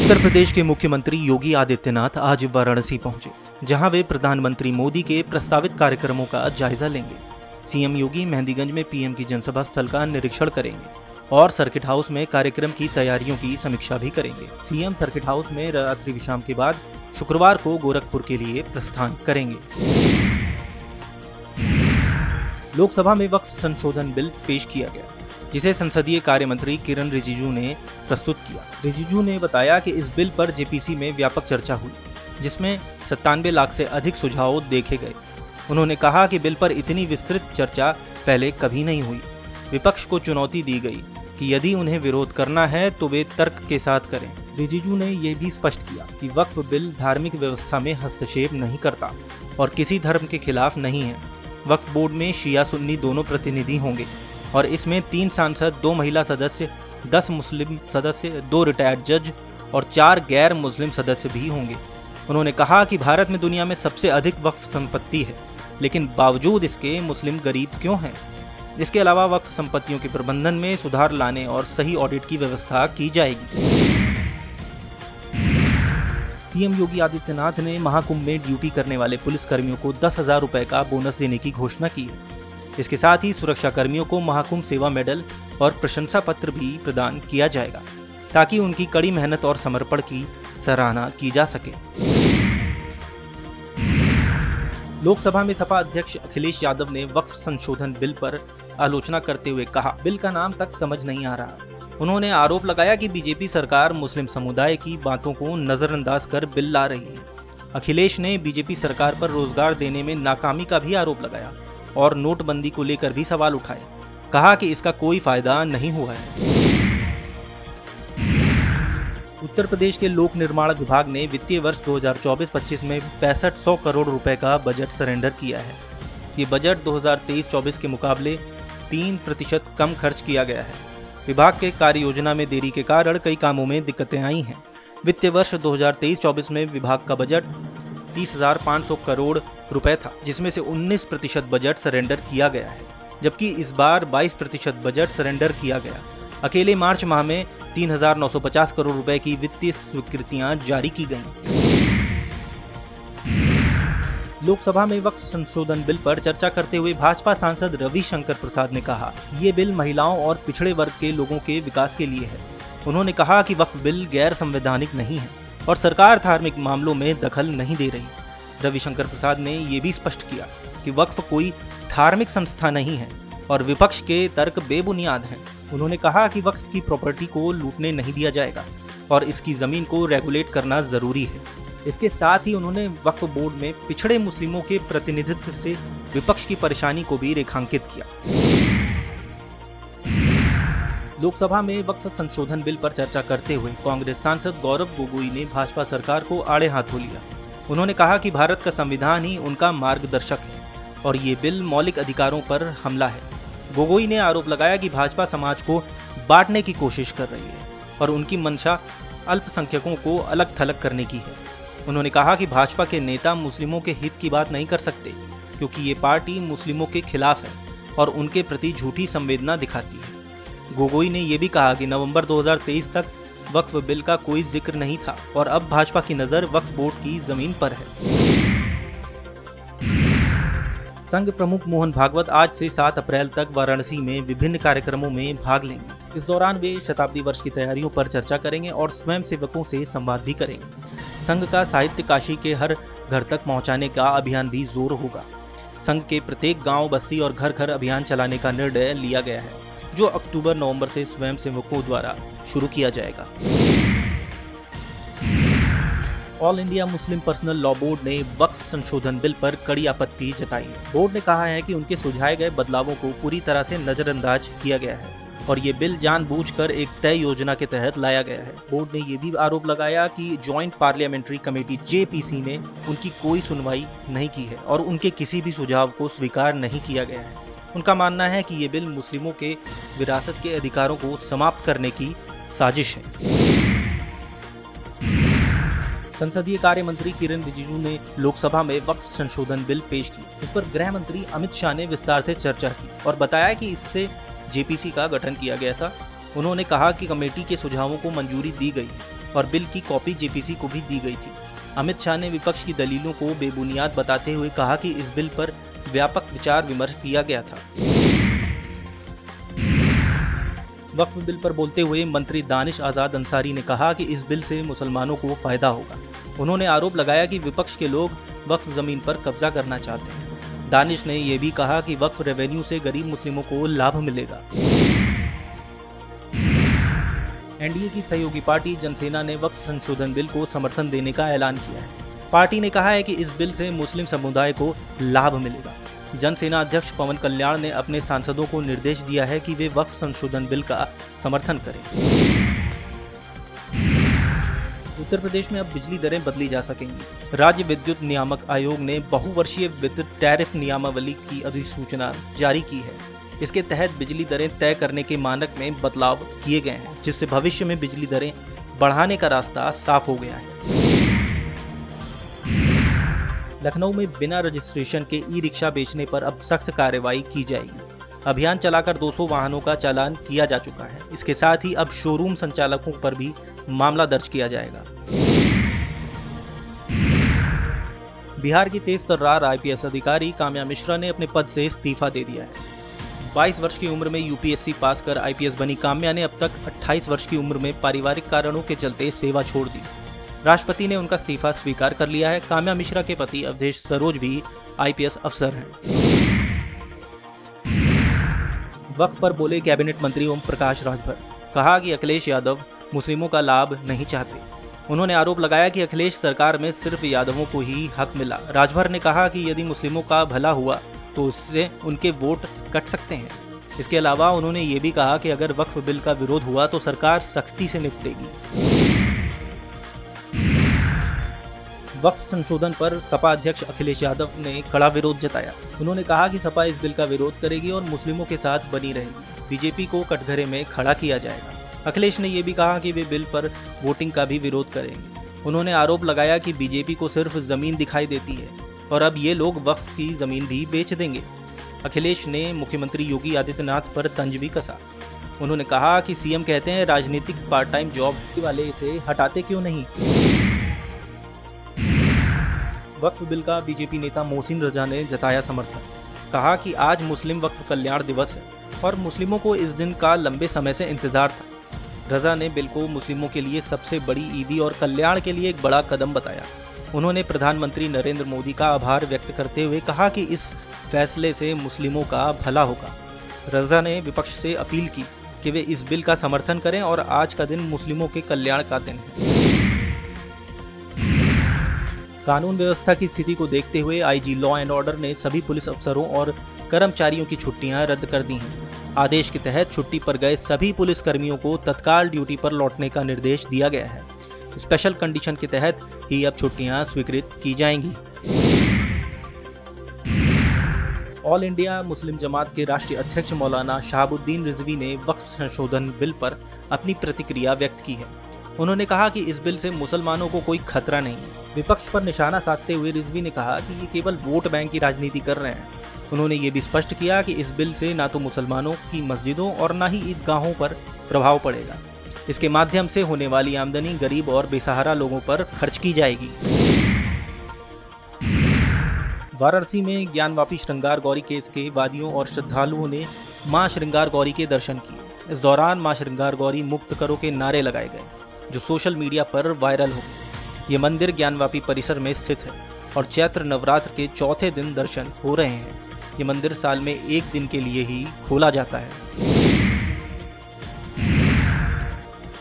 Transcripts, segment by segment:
उत्तर प्रदेश के मुख्यमंत्री योगी आदित्यनाथ आज वाराणसी पहुंचे, जहां वे प्रधानमंत्री मोदी के प्रस्तावित कार्यक्रमों का जायजा लेंगे। सीएम योगी मेहंदीगंज में पीएम की जनसभा स्थल का निरीक्षण करेंगे और सर्किट हाउस में कार्यक्रम की तैयारियों की समीक्षा भी करेंगे। सीएम सर्किट हाउस में रात्रि विश्राम के बाद शुक्रवार को गोरखपुर के लिए प्रस्थान करेंगे। लोकसभा में वक्फ संशोधन बिल पेश किया गया, जिसे संसदीय कार्य मंत्री किरण रिजिजू ने प्रस्तुत किया। रिजिजू ने बताया कि इस बिल पर जेपीसी में व्यापक चर्चा हुई, जिसमें 97 लाख से अधिक सुझाव देखे गए। उन्होंने कहा कि बिल पर इतनी विस्तृत चर्चा पहले कभी नहीं हुई। विपक्ष को चुनौती दी गई कि यदि उन्हें विरोध करना है तो वे तर्क के साथ करें। रिजिजू ने यह भी स्पष्ट किया कि वक्फ बिल धार्मिक व्यवस्था में हस्तक्षेप नहीं करता और किसी धर्म के खिलाफ नहीं है। वक्फ बोर्ड में शिया सुन्नी दोनों प्रतिनिधि होंगे और इसमें 3 सांसद, 2 महिला सदस्य, 10 मुस्लिम सदस्य, 2 रिटायर्ड जज और 4 गैर मुस्लिम सदस्य भी होंगे। उन्होंने कहा कि भारत में दुनिया में सबसे अधिक वक्फ संपत्ति है, लेकिन बावजूद इसके मुस्लिम गरीब क्यों हैं? इसके अलावा वक्फ संपत्तियों के प्रबंधन में सुधार लाने और सही ऑडिट की व्यवस्था की जाएगी। सीएम योगी आदित्यनाथ ने महाकुंभ में ड्यूटी करने वाले पुलिस कर्मियों को 10,000 रुपए का बोनस देने की घोषणा की है। इसके साथ ही सुरक्षा कर्मियों को महाकुंभ सेवा मेडल और प्रशंसा पत्र भी प्रदान किया जाएगा, ताकि उनकी कड़ी मेहनत और समर्पण की सराहना की जा सके। लोकसभा में सपा अध्यक्ष अखिलेश यादव ने वक्फ संशोधन बिल पर आलोचना करते हुए कहा, बिल का नाम तक समझ नहीं आ रहा। उन्होंने आरोप लगाया कि बीजेपी सरकार मुस्लिम समुदाय की बातों को नजरअंदाज कर बिल ला रही है। अखिलेश ने बीजेपी सरकार पर रोजगार देने में नाकामी का भी आरोप लगाया और नोटबंदी को लेकर भी सवाल उठाए। कहा कि इसका कोई फायदा नहीं हुआ है। उत्तर प्रदेश के लोक निर्माण विभाग ने वित्तीय वर्ष 2024-25 में 6500 करोड़ रुपए का बजट सरेंडर किया है। ये बजट 2023-24 के मुकाबले 3% कम खर्च किया गया है। विभाग के कार्य योजना में देरी के कारण कई कामों में दिक्कतें आई हैं। वित्तीय वर्ष 2023-24 में विभाग का बजट 30,500 करोड़ रुपए था, जिसमें से 19% बजट सरेंडर किया गया है, जबकि इस बार 22% बजट सरेंडर किया गया। अकेले मार्च माह में 3,950 करोड़ रुपए की वित्तीय स्वीकृतियां जारी की गईं। लोकसभा में वक्फ संशोधन बिल पर चर्चा करते हुए भाजपा सांसद रविशंकर प्रसाद ने कहा, ये बिल महिलाओं और पिछड़े वर्ग के लोगों के विकास के लिए है। उन्होंने कहा कि वक्फ बिल गैर संवैधानिक नहीं है और सरकार धार्मिक मामलों में दखल नहीं दे रही। रविशंकर प्रसाद ने ये भी स्पष्ट किया कि वक्फ कोई धार्मिक संस्था नहीं है और विपक्ष के तर्क बेबुनियाद हैं। उन्होंने कहा कि वक्फ की प्रॉपर्टी को लूटने नहीं दिया जाएगा और इसकी जमीन को रेगुलेट करना जरूरी है। इसके साथ ही उन्होंने वक्फ बोर्ड में पिछड़े मुस्लिमों के प्रतिनिधित्व से विपक्ष की परेशानी को भी रेखांकित किया। लोकसभा में वक्फ संशोधन बिल पर चर्चा करते हुए कांग्रेस सांसद गौरव गोगोई ने भाजपा सरकार को आड़े हाथों लिया। उन्होंने कहा कि भारत का संविधान ही उनका मार्गदर्शक है और ये बिल मौलिक अधिकारों पर हमला है। गोगोई ने आरोप लगाया कि भाजपा समाज को बांटने की कोशिश कर रही है और उनकी मंशा अल्पसंख्यकों को अलग थलग करने की है। उन्होंने कहा कि भाजपा के नेता मुस्लिमों के हित की बात नहीं कर सकते, क्योंकि ये पार्टी मुस्लिमों के खिलाफ है और उनके प्रति झूठी संवेदना दिखाती है। गोगोई ने यह भी कहा कि नवंबर 2023 तक वक्फ बिल का कोई जिक्र नहीं था और अब भाजपा की नजर वक्फ बोर्ड की जमीन पर है। संघ प्रमुख मोहन भागवत आज से 7 अप्रैल तक वाराणसी में विभिन्न कार्यक्रमों में भाग लेंगे। इस दौरान वे शताब्दी वर्ष की तैयारियों पर चर्चा करेंगे और स्वयं सेवकों से संवाद भी करेंगे। संघ का साहित्य काशी के हर घर तक पहुंचाने का अभियान भी जोर होगा। संघ के प्रत्येक गांव, बस्ती और घर घर अभियान चलाने का निर्णय लिया गया है, जो अक्टूबर-नवंबर से स्वयं सेवकों द्वारा शुरू किया जाएगा। All India Muslim personal law board ने वक्फ संशोधन बिल पर कड़ी आपत्ति जताई है। बोर्ड ने कहा है कि उनके सुझाए गए बदलावों को पूरी तरह से नजरअंदाज किया गया है और ये बिल जानबूझकर एक तय योजना के तहत लाया गया है। बोर्ड ने ये भी आरोप लगाया कि ज्वाइंट पार्लियामेंट्री कमेटी जेपीसी ने उनकी कोई सुनवाई नहीं की है और उनके किसी भी सुझाव को स्वीकार नहीं किया गया है। उनका मानना है कि ये बिल मुस्लिमों के विरासत के अधिकारों को समाप्त करने की साजिश है। संसदीय कार्य मंत्री किरण रिजिजू ने लोकसभा में वक्फ संशोधन बिल पेश किया। इस पर गृह मंत्री अमित शाह ने विस्तार से चर्चा की और बताया कि इससे जेपीसी का गठन किया गया था। उन्होंने कहा कि कमेटी के सुझावों को मंजूरी दी गई और बिल की कॉपी जेपीसी को भी दी गई थी। अमित शाह ने विपक्ष की दलीलों को बेबुनियाद बताते हुए कहा कि इस बिल पर व्यापक विचार विमर्श किया गया था। वक्फ बिल पर बोलते हुए मंत्री दानिश आजाद अंसारी ने कहा कि इस बिल से मुसलमानों को फायदा होगा। उन्होंने आरोप लगाया कि विपक्ष के लोग वक्फ जमीन पर कब्जा करना चाहते हैं। दानिश ने यह भी कहा कि वक्फ रेवेन्यू से गरीब मुस्लिमों को लाभ मिलेगा। एनडीए की सहयोगी पार्टी जनसेना ने वक्फ संशोधन बिल को समर्थन देने का ऐलान किया है। पार्टी ने कहा है कि इस बिल से मुस्लिम समुदाय को लाभ मिलेगा। जनसेना अध्यक्ष पवन कल्याण ने अपने सांसदों को निर्देश दिया है कि वे वक्फ संशोधन बिल का समर्थन करें। उत्तर प्रदेश में अब बिजली दरें बदली जा सकेंगी। राज्य विद्युत नियामक आयोग ने बहुवर्षीय विद्युत टैरिफ नियमावली की अधिसूचना जारी की है। इसके तहत बिजली दरें तय करने के मानक में बदलाव किए गए हैं, जिससे भविष्य में बिजली दरें बढ़ाने का रास्ता साफ हो गया है। लखनऊ में बिना रजिस्ट्रेशन के ई रिक्शा बेचने पर अब सख्त कार्रवाई की जाएगी। अभियान चलाकर 200 वाहनों का चालान किया जा चुका है। इसके साथ ही अब शोरूम संचालकों पर भी मामला दर्ज किया जाएगा। बिहार की तेज तर्रार आईपीएस अधिकारी काम्या मिश्रा ने अपने पद से इस्तीफा दे दिया है। 22 वर्ष की उम्र में यूपीएससी पास कर आईपीएस बनी काम्या ने अब तक 28 वर्ष की उम्र में पारिवारिक कारणों के चलते सेवा छोड़ दी। राष्ट्रपति ने उनका इस्तीफा स्वीकार कर लिया है। काम्या मिश्रा के पति अवधेश सरोज भी आईपीएस अफसर हैं। वक्फ पर बोले कैबिनेट मंत्री ओम प्रकाश राजभर। कहा कि अखिलेश यादव मुस्लिमों का लाभ नहीं चाहते। उन्होंने आरोप लगाया कि अखिलेश सरकार में सिर्फ यादवों को ही हक मिला। राजभर ने कहा कि यदि मुस्लिमों का भला हुआ तो उससे उनके वोट कट सकते हैं। इसके अलावा उन्होंने ये भी कहा कि अगर वक्फ बिल का विरोध हुआ तो सरकार सख्ती से निपटेगी। वक्फ संशोधन पर सपा अध्यक्ष अखिलेश यादव ने कड़ा विरोध जताया। उन्होंने कहा कि सपा इस बिल का विरोध करेगी और मुस्लिमों के साथ बनी रहेगी। बीजेपी को कटघरे में खड़ा किया जाएगा। अखिलेश ने यह भी कहा कि वे बिल पर वोटिंग का भी विरोध करेंगे। उन्होंने आरोप लगाया कि बीजेपी को सिर्फ जमीन दिखाई देती है और अब ये लोग वक्फ की जमीन भी बेच देंगे। अखिलेश ने मुख्यमंत्री योगी आदित्यनाथ पर तंज भी कसा। उन्होंने कहा कि सीएम कहते हैं राजनीतिक पार्ट टाइम जॉब वाले इसे हटाते क्यों नहीं। वक्फ बिल का बीजेपी नेता मोहसिन रजा ने जताया समर्थन। कहा कि आज मुस्लिम वक्फ कल्याण दिवस है और मुस्लिमों को इस दिन का लंबे समय से इंतजार था। रजा ने बिल को मुस्लिमों के लिए सबसे बड़ी ईदी और कल्याण के लिए एक बड़ा कदम बताया। उन्होंने प्रधानमंत्री नरेंद्र मोदी का आभार व्यक्त करते हुए कहा कि इस फैसले से मुस्लिमों का भला होगा। रजा ने विपक्ष से अपील की कि वे इस बिल का समर्थन करें और आज का दिन मुस्लिमों के कल्याण का दिन है। कानून व्यवस्था की स्थिति को देखते हुए आईजी लॉ एंड ऑर्डर ने सभी पुलिस अफसरों और कर्मचारियों की छुट्टियां रद्द कर दी हैं। आदेश के तहत छुट्टी पर गए सभी पुलिस कर्मियों को तत्काल ड्यूटी पर लौटने का निर्देश दिया गया है। स्पेशल कंडीशन के तहत ही अब छुट्टियां स्वीकृत की जाएंगी। ऑल इंडिया मुस्लिम जमात के राष्ट्रीय अध्यक्ष मौलाना शहाबुद्दीन रिजवी ने वक्फ संशोधन बिल पर अपनी प्रतिक्रिया व्यक्त की है। उन्होंने कहा कि इस बिल से मुसलमानों को कोई खतरा नहीं है। विपक्ष पर निशाना साधते हुए रिजवी ने कहा कि ये केवल वोट बैंक की राजनीति कर रहे हैं। उन्होंने ये भी स्पष्ट किया कि इस बिल से ना तो मुसलमानों की मस्जिदों और ना ही ईदगाहों पर प्रभाव पड़ेगा। इसके माध्यम से होने वाली आमदनी गरीब और बेसहारा लोगों पर खर्च की जाएगी। वाराणसी में ज्ञानवापी श्रृंगार गौरी केस के वादियों और श्रद्धालुओं ने मां श्रृंगार गौरी के दर्शन किए। इस दौरान मां श्रृंगार गौरी मुक्त करो के नारे लगाए गए, जो सोशल मीडिया पर वायरल हो गए। ये मंदिर ज्ञानवापी परिसर में स्थित है और चैत्र नवरात्र के चौथे दिन दर्शन हो रहे हैं। ये मंदिर साल में एक दिन के लिए ही खोला जाता है।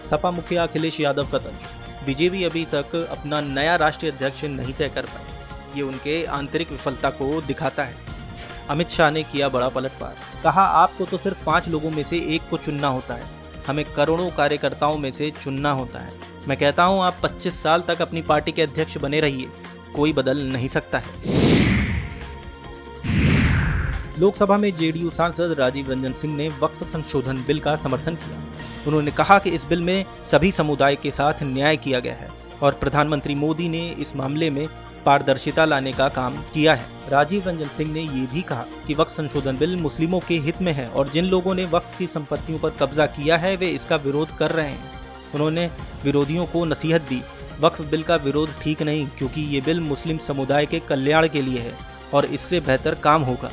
सपा मुखिया अखिलेश यादव का तंज। बीजेपी अभी तक अपना नया राष्ट्रीय अध्यक्ष नहीं तय कर पाई। ये उनके आंतरिक विफलता को दिखाता है। अमित शाह ने किया बड़ा पलटवार। कहा आपको तो सिर्फ 5 लोगों में से एक को चुनना होता है, हमें करोड़ों कार्यकर्ताओं में से चुनना होता है। मैं कहता हूं आप 25 साल तक अपनी पार्टी के अध्यक्ष बने रहिए, कोई बदल नहीं सकता है। लोकसभा में जेडीयू सांसद राजीव रंजन सिंह ने वक्फ संशोधन बिल का समर्थन किया। उन्होंने कहा कि इस बिल में सभी समुदाय के साथ न्याय किया गया है और प्रधानमंत्री मोदी ने इस मामले में पारदर्शिता लाने का काम किया है। राजीव रंजन सिंह ने ये भी कहा कि वक्फ संशोधन बिल मुस्लिमों के हित में है और जिन लोगों ने वक्फ की संपत्तियों पर कब्जा किया है वे इसका विरोध कर रहे हैं। उन्होंने विरोधियों को नसीहत दी, वक्फ बिल का विरोध ठीक नहीं, क्योंकि ये बिल मुस्लिम समुदाय के कल्याण के लिए है और इससे बेहतर काम होगा।